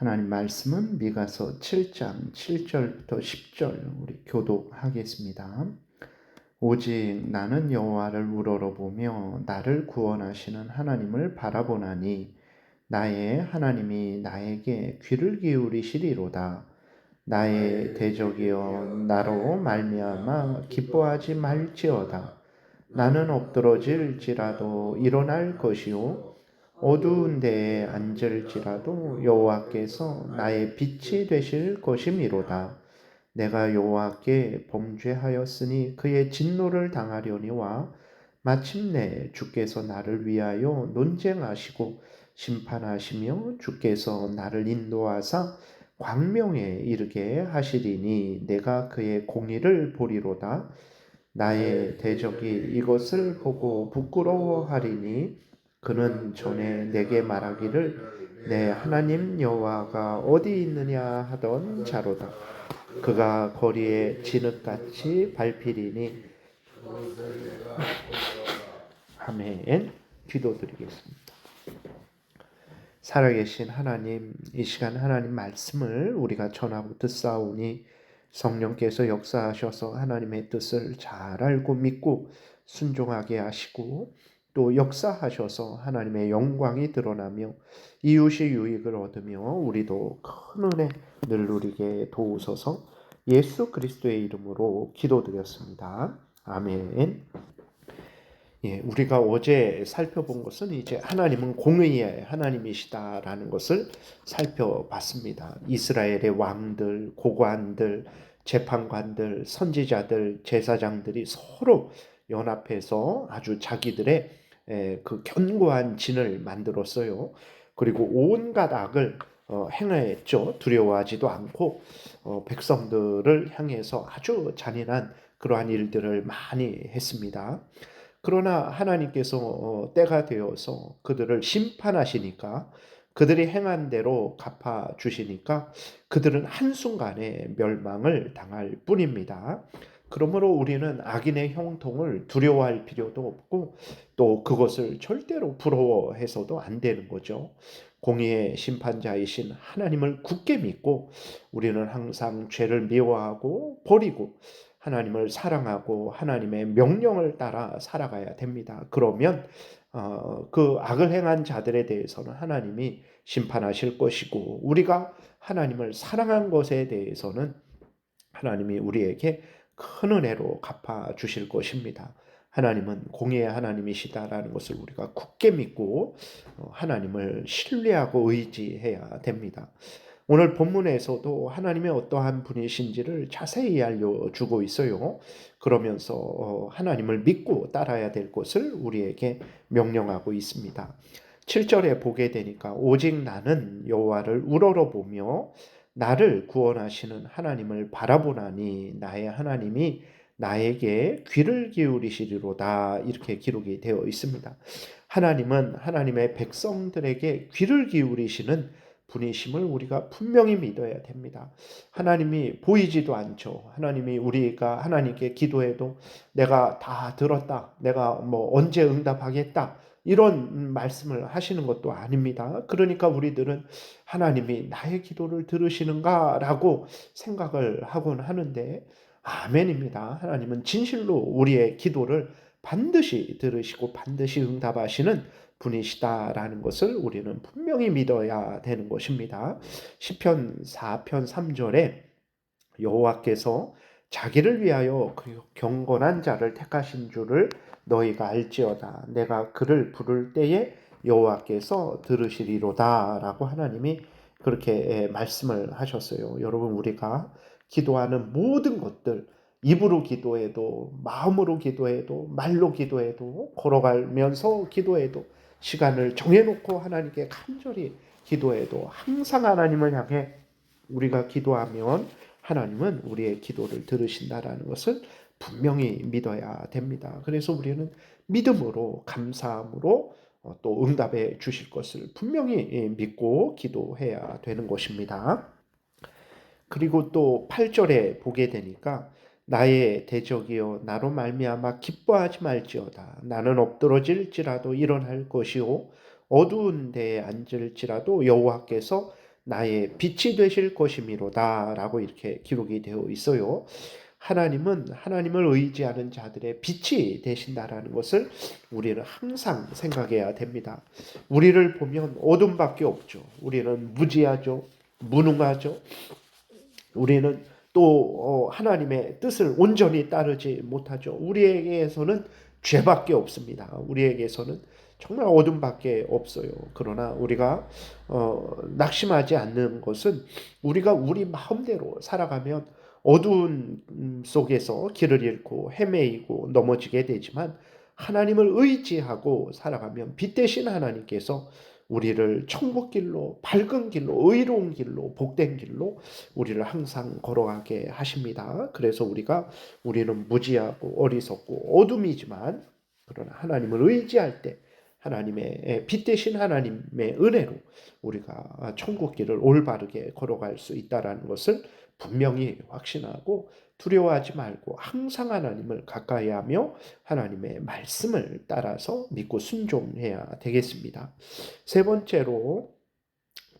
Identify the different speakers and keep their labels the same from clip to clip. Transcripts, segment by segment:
Speaker 1: 하나님 말씀은 미가서 7장 7절부터 10절 우리 교독하겠습니다. 오직 나는 여호와를 우러러보며 나를 구원하시는 하나님을 바라보나니 나의 하나님이 나에게 귀를 기울이시리로다. 나의 대적이여 나로 말미암아 기뻐하지 말지어다. 나는 엎드러질지라도 일어날 것이요 어두운 데에 앉을지라도 여호와께서 나의 빛이 되실 것이미로다. 내가 여호와께 범죄하였으니 그의 진노를 당하려니와 마침내 주께서 나를 위하여 논쟁하시고 심판하시며 주께서 나를 인도하사 광명에 이르게 하시리니 내가 그의 공의를 보리로다. 나의 대적이 이것을 보고 부끄러워하리니 그는 전에 내게 말하기를 내 하나님 여호와가 어디 있느냐 하던 자로다. 그가 거리에 진흙같이 밟히리니. 아멘. 기도드리겠습니다. 살아계신 하나님, 이 시간 하나님 말씀을 우리가 전하고 듣사오니 성령께서 역사하셔서 하나님의 뜻을 잘 알고 믿고 순종하게 하시고 또 역사하셔서 하나님의 영광이 드러나며 이웃이 유익을 얻으며 우리도 큰 은혜 늘 누리게 도우소서. 예수 그리스도의 이름으로 기도드렸습니다. 아멘. 우리가 어제 살펴본 것은 이제 하나님은 공의의 하나님이시다라는 것을 살펴봤습니다. 이스라엘의 왕들, 고관들, 재판관들, 선지자들, 제사장들이 서로 연합해서 아주 자기들의 그 견고한 진을 만들었어요. 그리고 온갖 악을 행했죠. 두려워하지도 않고 백성들을 향해서 아주 잔인한 그러한 일들을 많이 했습니다. 그러나 하나님께서 때가 되어서 그들을 심판하시니까 그들이 행한 대로 갚아주시니까 그들은 한순간에 멸망을 당할 뿐입니다. 그러므로 우리는 악인의 형통을 두려워할 필요도 없고 또 그것을 절대로 부러워해서도 안 되는 거죠. 공의의 심판자이신 하나님을 굳게 믿고 우리는 항상 죄를 미워하고 버리고 하나님을 사랑하고 하나님의 명령을 따라 살아가야 됩니다. 그러면 그 악을 행한 자들에 대해서는 하나님이 심판하실 것이고 우리가 하나님을 사랑한 것에 대해서는 하나님이 우리에게 큰 은혜로 갚아주실 것입니다. 하나님은 공의의 하나님이시다라는 것을 우리가 굳게 믿고 하나님을 신뢰하고 의지해야 됩니다. 오늘 본문에서도 하나님의 어떠한 분이신지를 자세히 알려주고 있어요. 그러면서 하나님을 믿고 따라야 될 것을 우리에게 명령하고 있습니다. 7절에 보게 되니까 오직 나는 여호와를 우러러보며 나를 구원하시는 하나님을 바라보나니 나의 하나님이 나에게 귀를 기울이시리로다 이렇게 기록이 되어 있습니다. 하나님은 하나님의 백성들에게 귀를 기울이시는 분이심을 우리가 분명히 믿어야 됩니다. 하나님이 보이지도 않죠. 하나님이 우리가 하나님께 기도해도 내가 다 들었다. 내가 언제 응답하겠다. 이런 말씀을 하시는 것도 아닙니다. 그러니까 우리들은 하나님이 나의 기도를 들으시는가라고 생각을 하곤 하는데 아멘입니다. 하나님은 진실로 우리의 기도를 반드시 들으시고 반드시 응답하시는 분이시다라는 것을 우리는 분명히 믿어야 되는 것입니다. 시편 4편 3절에 여호와께서 자기를 위하여 그 경건한 자를 택하신 줄을 너희가 알지어다. 내가 그를 부를 때에 여호와께서 들으시리로다 라고 하나님이 그렇게 말씀을 하셨어요. 여러분 우리가 기도하는 모든 것들 입으로 기도해도 마음으로 기도해도 말로 기도해도 걸어가면서 기도해도 시간을 정해놓고 하나님께 간절히 기도해도 항상 하나님을 향해 우리가 기도하면 하나님은 우리의 기도를 들으신다라는 것을 분명히 믿어야 됩니다. 그래서 우리는 믿음으로 감사함으로 또 응답해 주실 것을 분명히 믿고 기도해야 되는 것입니다. 그리고 또 8절에 보게 되니까 나의 대적이여 나로 말미암아 기뻐하지 말지어다. 나는 엎드러질지라도 일어날 것이요 어두운 데에 앉을지라도 여호와께서 나의 빛이 되실 것이미로다 라고 이렇게 기록이 되어 있어요. 하나님은 하나님을 의지하는 자들의 빛이 되신다라는 것을 우리는 항상 생각해야 됩니다. 우리를 보면 어둠밖에 없죠. 우리는 무지하죠. 무능하죠. 우리는 또 하나님의 뜻을 온전히 따르지 못하죠. 우리에게서는 죄밖에 없습니다. 우리에게서는 정말 어둠밖에 없어요. 그러나 우리가 낙심하지 않는 것은 우리가 우리 마음대로 살아가면 어두운 속에서 길을 잃고 헤매이고 넘어지게 되지만 하나님을 의지하고 살아가면 빛 대신 하나님께서 우리를 천국길로, 밝은 길로, 의로운 길로, 복된 길로 우리를 항상 걸어가게 하십니다. 그래서 우리는 무지하고 어리석고 어둠이지만 그러나 하나님을 의지할 때 하나님의 빛 대신 하나님의 은혜로 우리가 천국 길을 올바르게 걸어갈 수 있다라는 것을 분명히 확신하고 두려워하지 말고 항상 하나님을 가까이 하며 하나님의 말씀을 따라서 믿고 순종해야 되겠습니다. 세 번째로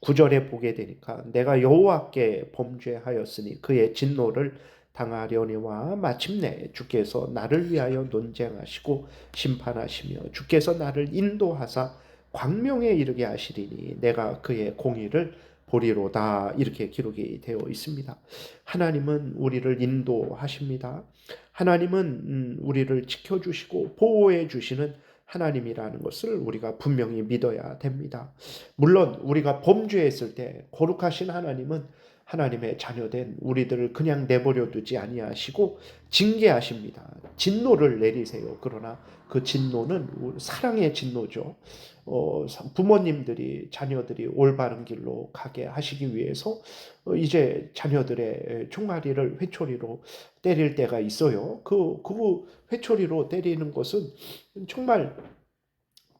Speaker 1: 9절에 보게 되니까 내가 여호와께 범죄하였으니 그의 진노를 당하려니와 마침내 주께서 나를 위하여 논쟁하시고 심판하시며 주께서 나를 인도하사 광명에 이르게 하시리니 내가 그의 공의를 보리로다 이렇게 기록이 되어 있습니다. 하나님은 우리를 인도하십니다. 하나님은 우리를 지켜주시고 보호해 주시는 하나님이라는 것을 우리가 분명히 믿어야 됩니다. 물론 우리가 범죄했을 때 거룩하신 하나님은 하나님의 자녀된 우리들을 그냥 내버려 두지 아니하시고 징계하십니다. 진노를 내리세요. 그러나 그 진노는 사랑의 진노죠. 부모님들이 자녀들이 올바른 길로 가게 하시기 위해서 이제 자녀들의 종아리를 회초리로 때릴 때가 있어요. 그 회초리로 때리는 것은 정말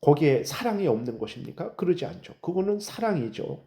Speaker 1: 거기에 사랑이 없는 것입니까? 그러지 않죠. 그거는 사랑이죠.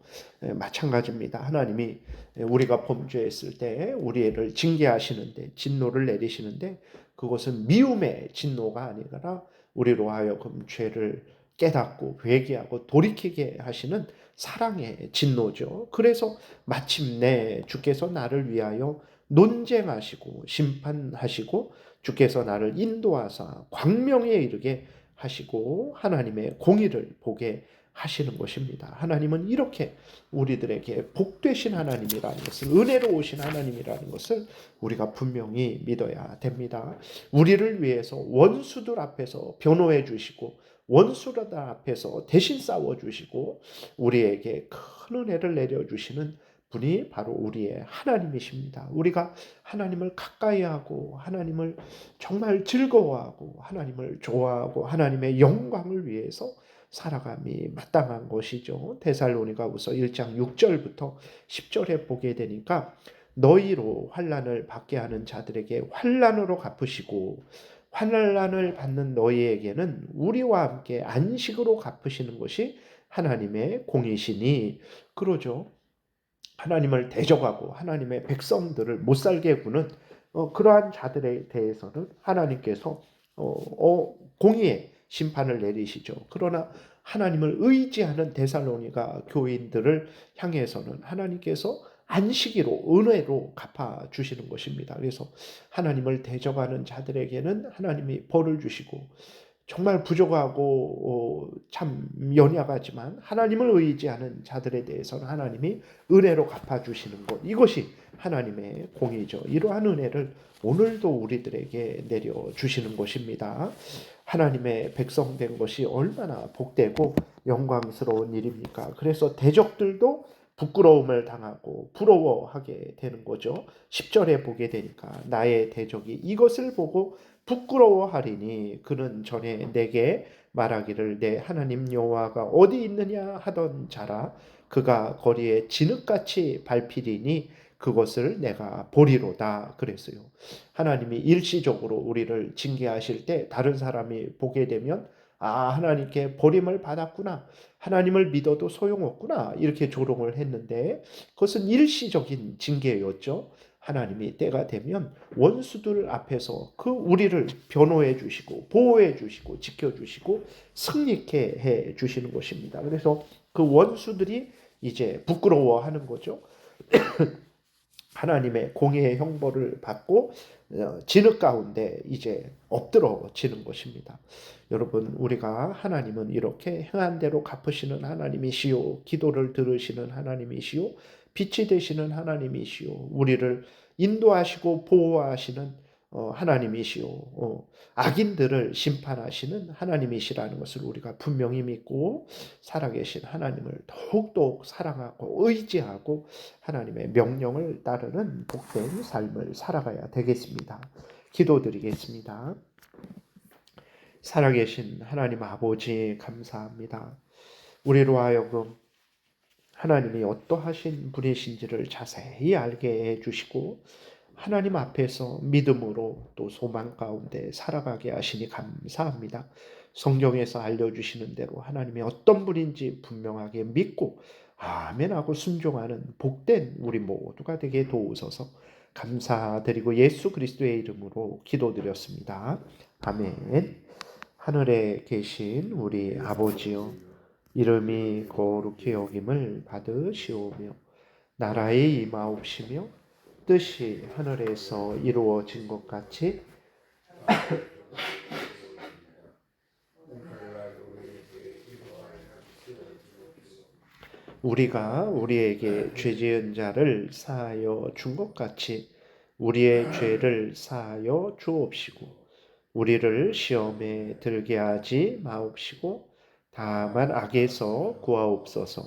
Speaker 1: 마찬가지입니다. 하나님이 우리가 범죄했을 때 우리를 징계하시는데 진노를 내리시는데 그것은 미움의 진노가 아니라 우리로 하여금 죄를 깨닫고 회개하고 돌이키게 하시는 사랑의 진노죠. 그래서 마침내 주께서 나를 위하여 논쟁하시고 심판하시고 주께서 나를 인도하사 광명에 이르게 하시고 하나님의 공의를 보게 하시는 것입니다. 하나님은 이렇게 우리들에게 복되신 하나님이라는 것을, 은혜로우신 하나님이라는 것을 우리가 분명히 믿어야 됩니다. 우리를 위해서 원수들 앞에서 변호해 주시고 원수들 앞에서 대신 싸워 주시고 우리에게 큰 은혜를 내려 주시는 분이 바로 우리의 하나님이십니다. 우리가 하나님을 가까이 하고 하나님을 정말 즐거워하고 하나님을 좋아하고 하나님의 영광을 위해서 살아감이 마땅한 것이죠. 데살로니가후서 1장 6절부터 10절에 보게 되니까 너희로 환난을 받게 하는 자들에게 환난으로 갚으시고 환난을 받는 너희에게는 우리와 함께 안식으로 갚으시는 것이 하나님의 공이시니 그러죠. 하나님을 대적하고 하나님의 백성들을 못살게 구는 그러한 자들에 대해서는 하나님께서 공의의 심판을 내리시죠. 그러나 하나님을 의지하는 데살로니가 교인들을 향해서는 하나님께서 안식일로 은혜로 갚아 주시는 것입니다. 그래서 하나님을 대적하는 자들에게는 하나님이 벌을 주시고 정말 부족하고 참 연약하지만 하나님을 의지하는 자들에 대해서는 하나님이 은혜로 갚아주시는 것, 이것이 하나님의 공의죠. 이러한 은혜를 오늘도 우리들에게 내려주시는 것입니다. 하나님의 백성 된 것이 얼마나 복되고 영광스러운 일입니까? 그래서 대적들도 부끄러움을 당하고 부러워하게 되는 거죠. 10절에 보게 되니까 나의 대적이 이것을 보고 부끄러워하리니 그는 전에 내게 말하기를 내 하나님 여호와가 어디 있느냐 하던 자라 그가 거리에 진흙같이 밟히리니 그것을 내가 보리로다 그랬어요. 하나님이 일시적으로 우리를 징계하실 때 다른 사람이 보게 되면 하나님께 버림을 받았구나. 하나님을 믿어도 소용없구나. 이렇게 조롱을 했는데 그것은 일시적인 징계였죠. 하나님이 때가 되면 원수들 앞에서 우리를 변호해 주시고 보호해 주시고 지켜 주시고 승리케 해 주시는 것입니다. 그래서 그 원수들이 이제 부끄러워하는 거죠. 하나님의 공의의 형벌을 받고 진흙 가운데 이제 엎드러지는 것입니다. 여러분, 우리가 하나님은 이렇게 행한 대로 갚으시는 하나님이시요, 기도를 들으시는 하나님이시요, 빛이 되시는 하나님이시요, 우리를 인도하시고 보호하시는 하나님이시요, 악인들을 심판하시는 하나님이시라는 것을 우리가 분명히 믿고 살아계신 하나님을 더욱더욱 사랑하고 의지하고 하나님의 명령을 따르는 복된 삶을 살아가야 되겠습니다. 기도드리겠습니다. 살아계신 하나님 아버지, 감사합니다. 우리로 하여금 하나님이 어떠하신 분이신지를 자세히 알게 해주시고 하나님 앞에서 믿음으로 또 소망 가운데 살아가게 하시니 감사합니다. 성경에서 알려주시는 대로 하나님이 어떤 분인지 분명하게 믿고 아멘하고 순종하는 복된 우리 모두가 되게 도우소서. 감사드리고 예수 그리스도의 이름으로 기도드렸습니다. 아멘. 하늘에 계신 우리 아버지여, 이름이 거룩히 여김을 받으시오며 나라의 임하옵시며 뜻이 하늘에서 이루어진 것 같이 우리가 우리에게 죄 지은 자를 사하여 준 것 같이 우리의 죄를 사하여 주옵시고 우리를 시험에 들게 하지 마옵시고 다만 악에서 구하옵소서.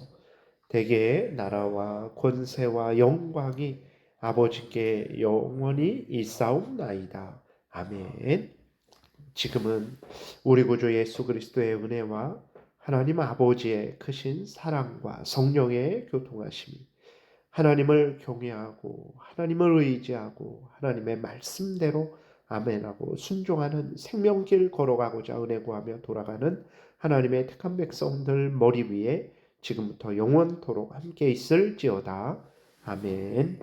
Speaker 1: 대개 나라와 권세와 영광이 아버지께 영원히 있사옵나이다. 아멘. 지금은 우리 구주 예수 그리스도의 은혜와 하나님 아버지의 크신 사랑과 성령의 교통하심이 하나님을 경외하고 하나님을 의지하고 하나님의 말씀대로 아멘하고 순종하는 생명길 걸어가고자 은혜 구하며 돌아가는 하나님의 택한 백성들 머리 위에 지금부터 영원토록 함께 있을지어다. 아멘.